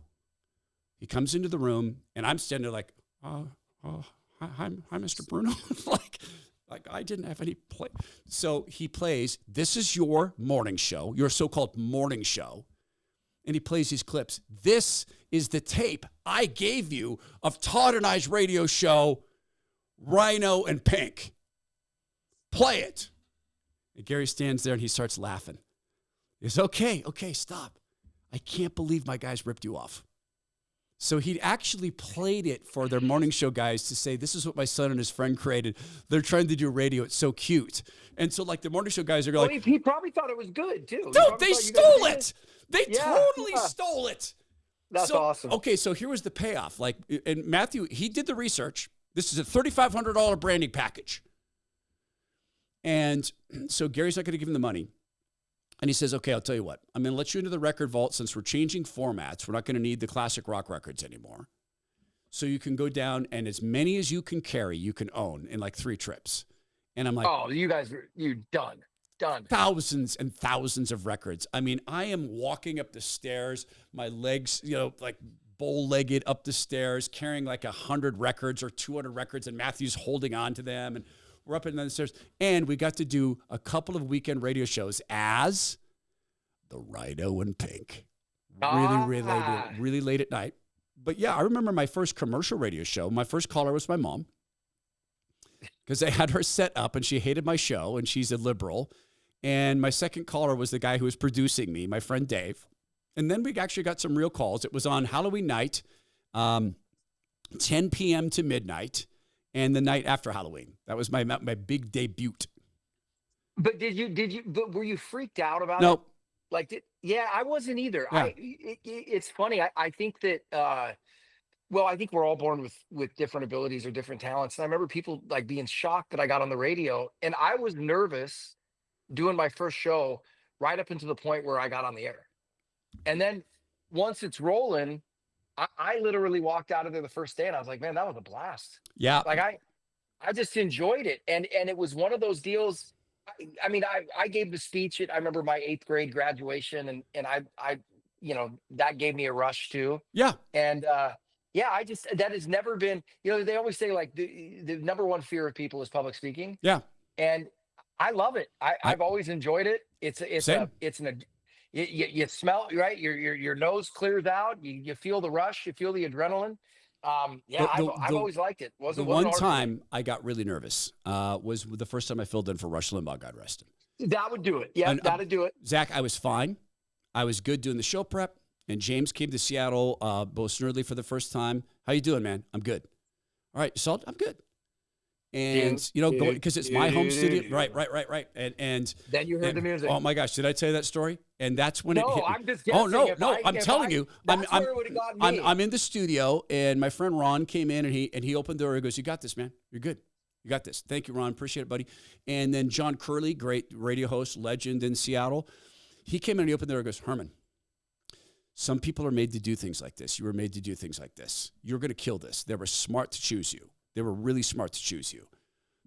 He comes into the room, and I'm standing there like, hi, Mr. Bruno. Like I didn't have any play. So he plays, this is your morning show, your so-called morning show. And he plays these clips. This is the tape I gave you of Todd and I's radio show, Rhino and Pink. Play it. And Gary stands there and he starts laughing. He says, okay, stop. I can't believe my guys ripped you off. So he'd actually played it for their morning show guys to say, this is what my son and his friend created. They're trying to do radio. It's so cute. And so like the morning show guys are like, he probably thought it was good too. Dude, they stole it. They totally stole it. That's awesome. Okay, so here was the payoff. Like, and Matthew, he did the research. This is a $3,500 branding package. And so Gary's not going to give him the money. And he says, okay, I'll tell you what. I'm going to let you into the record vault since we're changing formats. We're not going to need the classic rock records anymore. So you can go down and as many as you can carry, you can own in like 3 trips. And I'm like, oh, you guys, you done. Done. thousands and thousands of records. I mean, I am walking up the stairs, my legs, like bow-legged up the stairs, carrying like 100 records or 200 records, and Matthew's holding on to them, and we're up and down the stairs. And we got to do a couple of weekend radio shows as the Rhino in Pink. Really late at night. But yeah, I remember my first commercial radio show. My first caller was my mom, because I had her set up and she hated my show and she's a liberal. And my second caller was the guy who was producing me, my friend Dave. And then we actually got some real calls. It was on Halloween night, 10 p.m. to midnight, and the night after Halloween. That was my big debut. But but were you freaked out about Nope. it? Like, yeah, I wasn't either. Yeah. It's funny. I think that, well, I think we're all born with different abilities or different talents. And I remember people like being shocked that I got on the radio, and I was nervous doing my first show right up until the point where I got on the air. And then once it's rolling, I literally walked out of there the first day and I was like, man, that was a blast. Yeah. Like I just enjoyed it. And it was one of those deals. I mean, I gave the speech at, I remember my 8th grade graduation, and I that gave me a rush too. Yeah. And yeah, that has never been, they always say like the number one fear of people is public speaking. Yeah. And I love it. I've always enjoyed it. You smell, right? Your nose clears out. You feel the rush. You feel the adrenaline. Yeah, I've always liked it. The one time I got really nervous was the first time I filled in for Rush Limbaugh, God rest him. That would do it. Yeah, that'd do it. Zach, I was fine. I was good doing the show prep. And James came to Seattle, most nerdly for the first time. How you doing, man? I'm good. All right, Salt, I'm good. And because it's my home studio, right. And then you heard the music. Oh my gosh, did I tell you that story? And that's when it hit me. I'm just guessing. Oh no, I'm telling you, I'm in the studio, and my friend Ron came in, and he opened the door. He goes, "You got this, man. You're good. You got this. Thank you, Ron. Appreciate it, buddy." And then John Curley, great radio host, legend in Seattle, he came in and he opened the door. He goes, "Herman, some people are made to do things like this. You were made to do things like this. You're going to kill this. They were smart to choose you. They were really smart to choose you."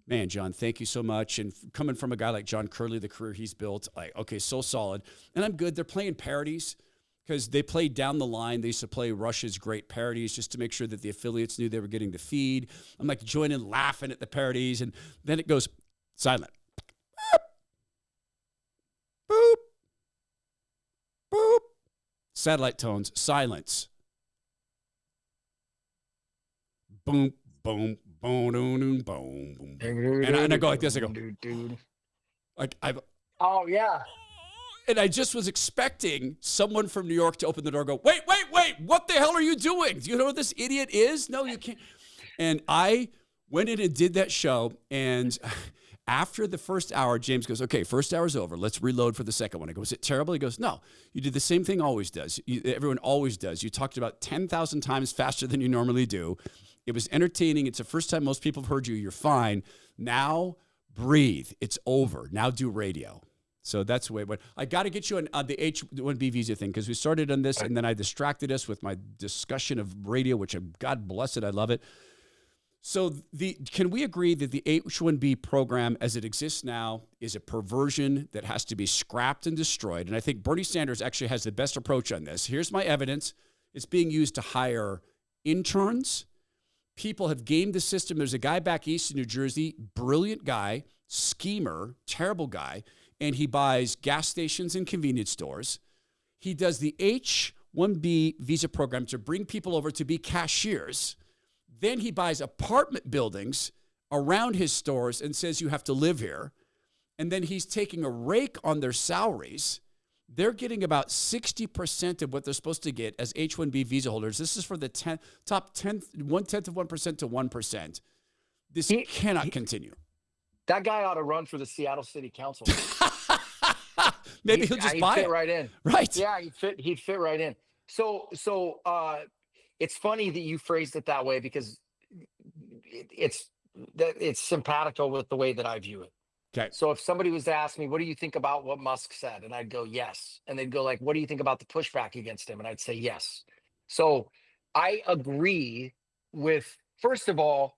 Man, John, thank you so much. And coming from a guy like John Curley, the career he's built, like, okay, so solid. And I'm good. They're playing parodies because they played down the line. They used to play Rush's great parodies just to make sure that the affiliates knew they were getting the feed. I'm like joining, laughing at the parodies. And then it goes silent. Boop. Boop. Boop. Satellite tones, silence. Boom, boom, boom, boom, boom, boom. And I go like this. I go, like oh yeah. And I just was expecting someone from New York to open the door and go, wait, what the hell are you doing? Do you know what this idiot is? No, you can't. And I went in and did that show, and after the first hour, James goes, okay, first hour's over. Let's reload for the second one. I go, is it terrible? He goes, no, you did the same thing always does. Everyone always does. You talked about 10,000 times faster than you normally do. It was entertaining. It's the first time most people have heard you. You're fine. Now breathe. It's over. Now do radio. So that's the way it went. I got to get you on the H1B Visa thing because we started on this and then I distracted us with my discussion of radio, which God bless it. I love it. So can we agree that the H1B program as it exists now is a perversion that has to be scrapped and destroyed? And I think Bernie Sanders actually has the best approach on this. Here's my evidence. It's being used to hire interns. People have gamed the system. There's a guy back east in New Jersey, brilliant guy, schemer, terrible guy, and he buys gas stations and convenience stores. He does the H1B visa program to bring people over to be cashiers. Then he buys apartment buildings around his stores and says you have to live here. And then he's taking a rake on their salaries. They're getting about 60% of what they're supposed to get as H1B visa holders. This is for the top 1/10 of 1% to 1%. This cannot continue. That guy ought to run for the Seattle City Council. Maybe he'll just buy it. Fit right in. Right. Yeah, he'd fit right in. So it's funny that you phrased it that way because it's simpatico with the way that I view it. Okay. So if somebody was to ask me, what do you think about what Musk said? And I'd go, yes. And they'd go like, what do you think about the pushback against him? And I'd say, yes. So I agree with, first of all,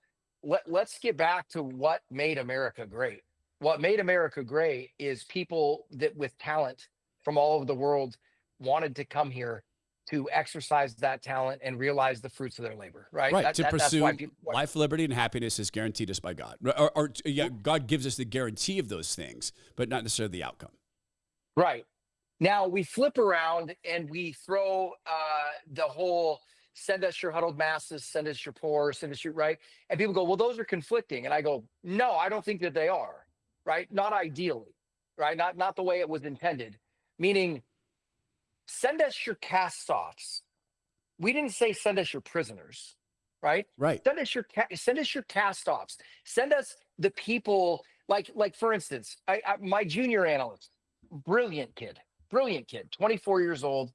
let's get back to what made America great. what made America great is people that with talent from all over the world wanted to come here to exercise that talent and realize the fruits of their labor, right? Right. To That's why pursue people. life, liberty, and happiness is guaranteed us by God. Yeah, God gives us the guarantee of those things, but not necessarily the outcome. Right. Now we flip around and we throw the whole send us your huddled masses, send us your poor, send us your right. And people go, well, those are conflicting. And I go, no, I don't think that they are, right? Not ideally, right? Not the way it was intended. Meaning, send us your cast-offs. We didn't say send us your prisoners, right? Right. Send us your cast-offs. Send us the people like for instance, my junior analyst, brilliant kid, 24 years old,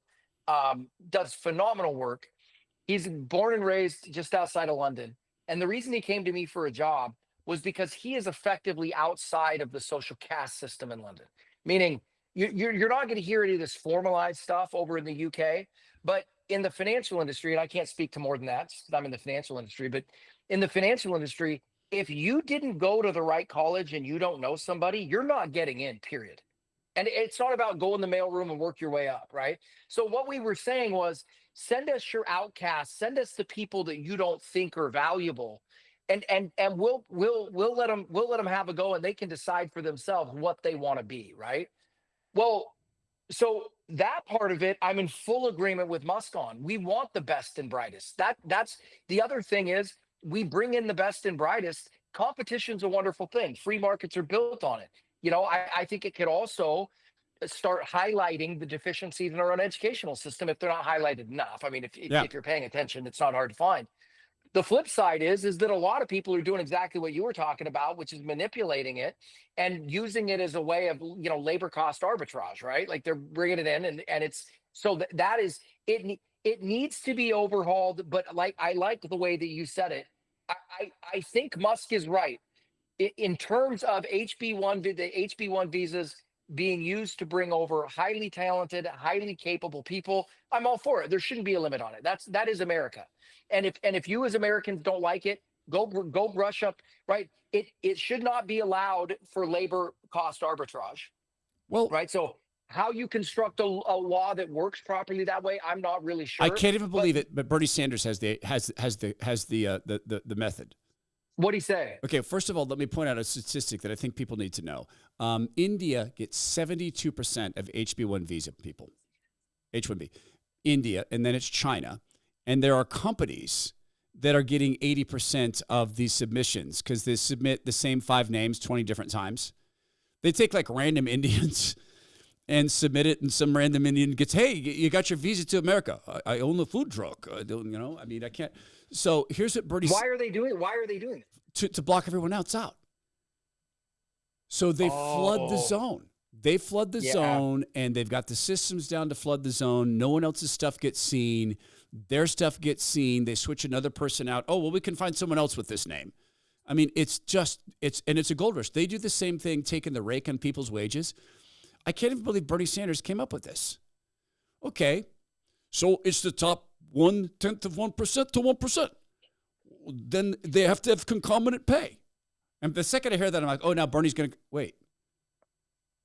does phenomenal work. He's born and raised just outside of London. And the reason he came to me for a job was because he is effectively outside of the social caste system in London. Meaning, you're not going to hear any of this formalized stuff over in the UK, but in the financial industry, and I can't speak to more than that, 'cause I'm in the financial industry, but in the financial industry, if you didn't go to the right college and you don't know somebody, you're not getting in, period. And it's not about go in the mailroom and work your way up, right? So what we were saying was send us your outcasts, send us the people that you don't think are valuable, and we'll let them have a go, and they can decide for themselves what they want to be, right? Well, so that part of it, I'm in full agreement with Musk on. We want the best and brightest. That's the other thing is we bring in the best and brightest. Competition's a wonderful thing. Free markets are built on it. I think it could also start highlighting the deficiencies in our own educational system if they're not highlighted enough. I mean, if you're paying attention, it's not hard to find. The flip side is that a lot of people are doing exactly what you were talking about, which is manipulating it and using it as a way of labor cost arbitrage, right? Like they're bringing it in, and it's so that is it. It needs to be overhauled, but I like the way that you said it. I think Musk is right in terms of the HB1 visas being used to bring over highly talented, highly capable people. I'm all for it. There shouldn't be a limit on it. That is America. And if you as Americans don't like it, go brush up, right? It should not be allowed for labor cost arbitrage. Well, right. So how you construct a law that works properly that way, I'm not really sure. I can't even believe it, but Bernie Sanders has the method. What'd he say? Okay, first of all, let me point out a statistic that I think people need to know. India gets 72% of HB1 visa people, H1B. India, and then it's China. And there are companies that are getting 80% of these submissions because they submit the same 5 names 20 different times. They take like random Indians and submit it, and some random Indian gets, hey, you got your visa to America. I own a food truck. I mean, I can't. So here's what Bernie. Why are they doing it? To block everyone else out. So they flood the zone. They flood the zone, and they've got the systems down to flood the zone. No one else's stuff gets seen. Their stuff gets seen. They switch another person out. Oh, well, we can find someone else with this name. I mean, it's a gold rush. They do the same thing, taking the rake on people's wages. I can't even believe Bernie Sanders came up with this. Okay, so it's the top 1/10 of 1% to 1%. Then they have to have concomitant pay. And the second I hear that, I'm like, oh, now Bernie's going to wait.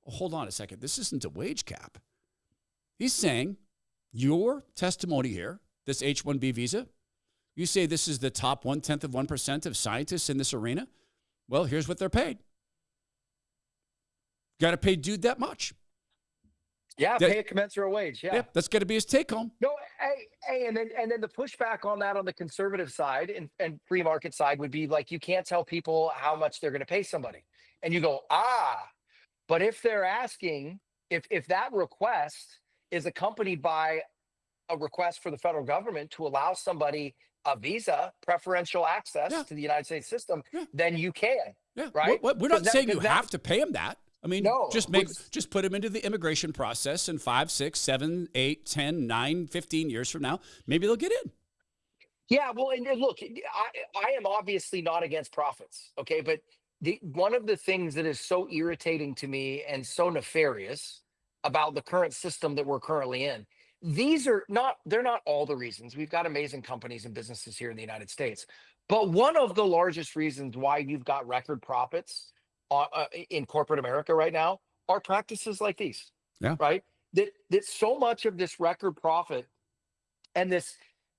Hold on a second. This isn't a wage cap. He's saying your testimony here, this H1B visa, you say this is the top 1/10 of 1% of scientists in this arena. Well, here's what they're paid. Got to pay dude that much. Yeah, pay a commensurate wage. Yeah, that's got to be his take home. No, hey, and then the pushback on that on the conservative side and free market side would be like, you can't tell people how much they're going to pay somebody, and you go, but if they're asking, if that request is accompanied by a request for the federal government to allow somebody a visa, preferential access to the United States system, then you can. Yeah, right. We're not saying you have to pay them that. I mean, no, just put them into the immigration process, and 5, 6, 7, 8, 10, 9, 15 years from now, maybe they'll get in. Yeah, well, and look, I am obviously not against profits, okay? But one of the things that is so irritating to me and so nefarious about the current system that we're currently in, they're not all the reasons. We've got amazing companies and businesses here in the United States. But one of the largest reasons why you've got record profits in corporate America right now are practices like these. Yeah. Right. That so much of this record profit and this,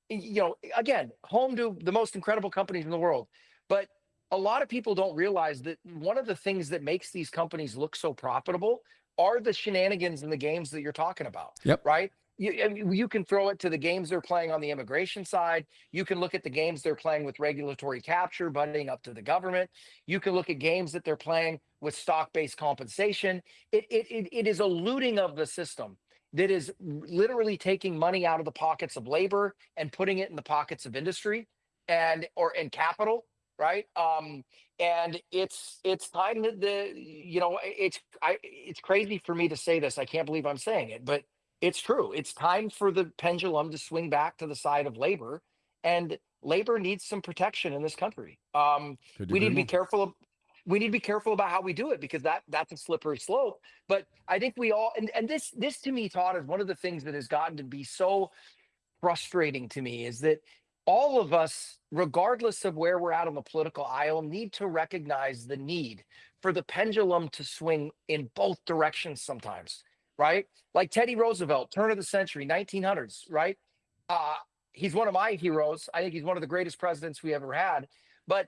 again, home to the most incredible companies in the world. But a lot of people don't realize that one of the things that makes these companies look so profitable are the shenanigans and the games that you're talking about. Yep. Right. You can throw it to the games they're playing on the immigration side. You can look at the games they're playing with regulatory capture, butting up to the government. You can look at games that they're playing with stock-based compensation. It is a looting of the system that is literally taking money out of the pockets of labor and putting it in the pockets of industry and capital, right? And it's time that it's crazy for me to say this. I can't believe I'm saying it, but it's true. It's time for the pendulum to swing back to the side of labor, and labor needs some protection in this country. We need to be careful. We need to be careful about how we do it, because that's a slippery slope. But I think we all, and this to me, Todd, is one of the things that has gotten to be so frustrating to me, is that all of us, regardless of where we're at on the political aisle, need to recognize the need for the pendulum to swing in both directions sometimes, right? Like Teddy Roosevelt, turn of the century, 1900s, right? He's one of my heroes. I think he's one of the greatest presidents we ever had. But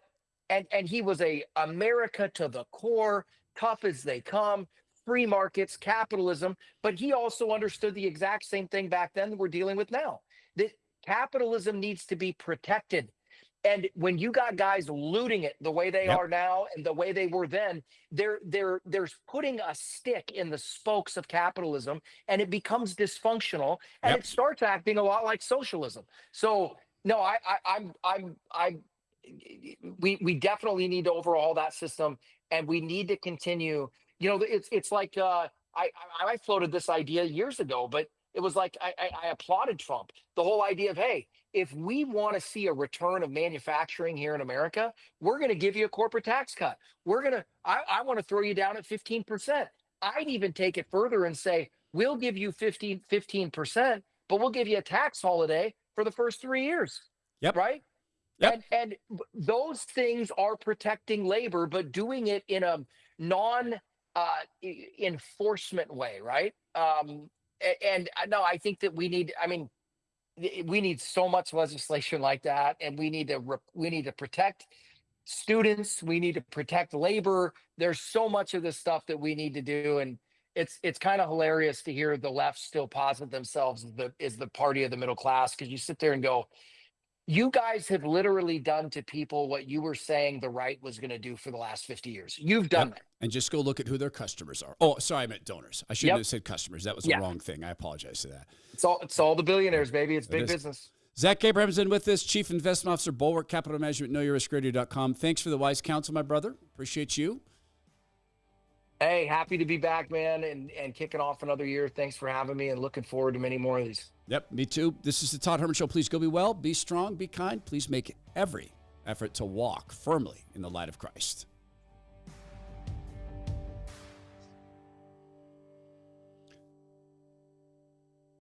and he was a America to the core, tough as they come, free markets, capitalism. But he also understood the exact same thing back then that we're dealing with now, that capitalism needs to be protected. And when you got guys looting it the way they are now and the way they were then, there's putting a stick in the spokes of capitalism, and it becomes dysfunctional, and it starts acting a lot like socialism. So no, we definitely need to overhaul that system, and we need to continue. It's like I floated this idea years ago, but it was like I applauded Trump. The whole idea of, hey, if we want to see a return of manufacturing here in America, we're going to give you a corporate tax cut. I want to throw you down at 15%. I'd even take it further and say, we'll give you 15%, but we'll give you a tax holiday for the first 3 years. Yep. Right. Yep. And those things are protecting labor, but doing it in a non-enforcement way. Right. And no, I think that we need so much legislation like that, and we need to protect students. We need to protect labor. There's so much of this stuff that we need to do, and it's kind of hilarious to hear the left still posit themselves as the party of the middle class, because you sit there and go, you guys have literally done to people what you were saying the right was going to do for the last 50 years. You've done that. And just go look at who their customers are. Oh, sorry, I meant donors. I shouldn't have said customers. That was the wrong thing. I apologize for that. It's all the billionaires, baby. It's big business. Zach Abrahamson with us, Chief Investment Officer, Bulwark Capital Management, KnowYourRiskRadio.com. Thanks for the wise counsel, my brother. Appreciate you. Hey, happy to be back, man, and kicking off another year. Thanks for having me, and looking forward to many more of these. Yep, me too. This is the Todd Herman Show. Please go be well, be strong, be kind. Please make every effort to walk firmly in the light of Christ.